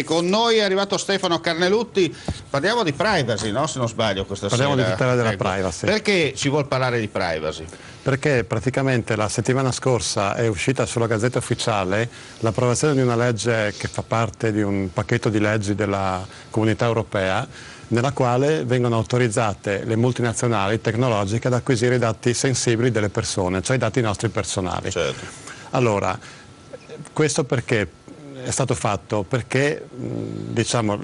E con noi è arrivato Stefano Carnelutti. Parliamo di privacy, no? Se non sbaglio questa Parliamo sera. di tutela della Ecco. privacy. Perché ci vuol parlare di privacy? Perché praticamente la settimana scorsa è uscita sulla Gazzetta Ufficiale l'approvazione di una legge che fa parte di un pacchetto di leggi della Comunità Europea, nella quale vengono autorizzate le multinazionali tecnologiche ad acquisire i dati sensibili delle persone, cioè i dati nostri personali. Certo. Allora, questo perché è stato fatto? Perché diciamo,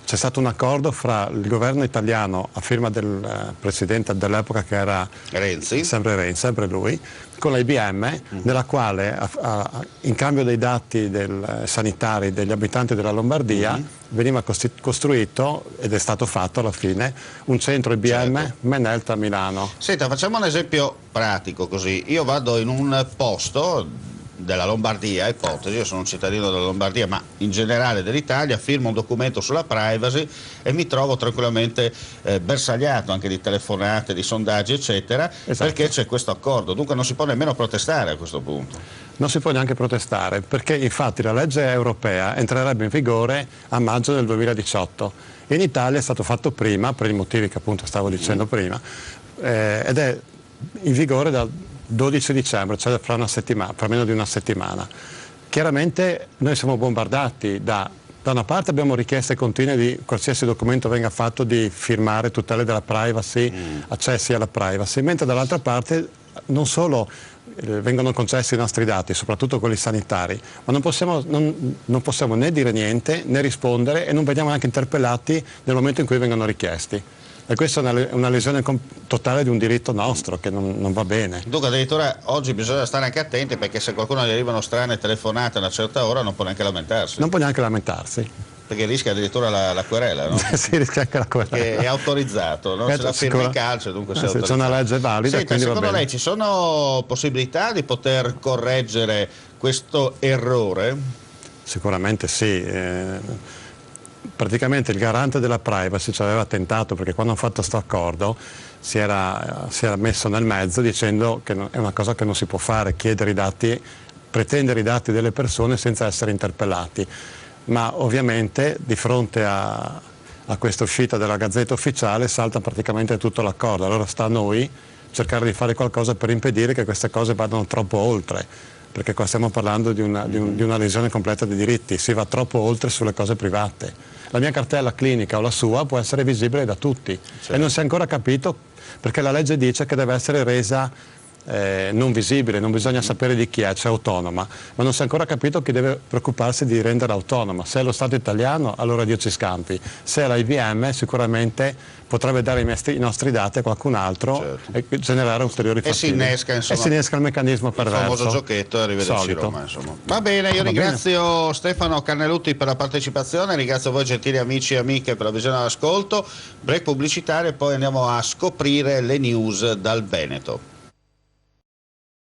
c'è stato un accordo fra il governo italiano a firma del presidente dell'epoca che era Renzi, sempre lui, con la IBM, nella quale in cambio dei dati sanitari degli abitanti della Lombardia veniva costruito, ed è stato fatto alla fine, un centro IBM Certo. Menelta a Milano. Senta, facciamo un esempio pratico così. Io vado in un posto della Lombardia, ipotesi, io sono un cittadino della Lombardia, ma in generale dell'Italia, firmo un documento sulla privacy e mi trovo tranquillamente bersagliato anche di telefonate, di sondaggi, eccetera, Esatto. perché c'è questo accordo. Dunque non si può nemmeno protestare a questo punto. Non si può neanche protestare, perché infatti la legge europea entrerebbe in vigore a maggio del 2018. In Italia è stato fatto prima, per i motivi che appunto stavo dicendo prima, ed è in vigore dal 12 dicembre, cioè fra meno di una settimana. Chiaramente noi siamo bombardati da una parte abbiamo richieste continue di qualsiasi documento venga fatto di firmare tutele della privacy, accessi alla privacy, mentre dall'altra parte non solo vengono concessi i nostri dati, soprattutto quelli sanitari, ma non possiamo né dire niente né rispondere e non veniamo neanche interpellati nel momento in cui vengono richiesti. E questa è una lesione totale di un diritto nostro che non va bene. Dunque addirittura oggi bisogna stare anche attenti, perché se qualcuno gli arrivano strane telefonate a una certa ora non può neanche lamentarsi. Non può neanche lamentarsi. Perché rischia addirittura la querela, no? Si rischia anche la querela. Che è autorizzato, no? Se la firma in calcio, dunque sei autorizzato. C'è una legge valida. Senta, secondo lei ci sono possibilità di poter correggere questo errore? Sicuramente sì. Praticamente il garante della privacy ci aveva tentato, perché quando hanno fatto questo accordo si era messo nel mezzo dicendo che è una cosa che non si può fare, chiedere i dati, pretendere i dati delle persone senza essere interpellati. Ma ovviamente di fronte a questa uscita della Gazzetta Ufficiale salta praticamente tutto l'accordo. Allora sta a noi cercare di fare qualcosa per impedire che queste cose vadano troppo oltre, perché qua stiamo parlando di una lesione completa dei diritti, si va troppo oltre sulle cose private. La mia cartella clinica o la sua può essere visibile da tutti, certo. E non si è ancora capito, perché la legge dice che deve essere resa non visibile, non bisogna sapere di chi è, cioè autonoma, ma non si è ancora capito chi deve preoccuparsi di renderla autonoma. Se è lo Stato italiano, allora Dio ci scampi; se è la IBM, sicuramente potrebbe dare i nostri dati a qualcun altro, certo, e generare ulteriori fastidi. E si innesca il meccanismo perverso. Il famoso giochetto, arrivederci Roma, insomma. Va bene, io ringrazio Stefano Carnelutti per la partecipazione, ringrazio voi gentili amici e amiche per la visione e l'ascolto. Break pubblicitario e poi andiamo a scoprire le news dal Veneto.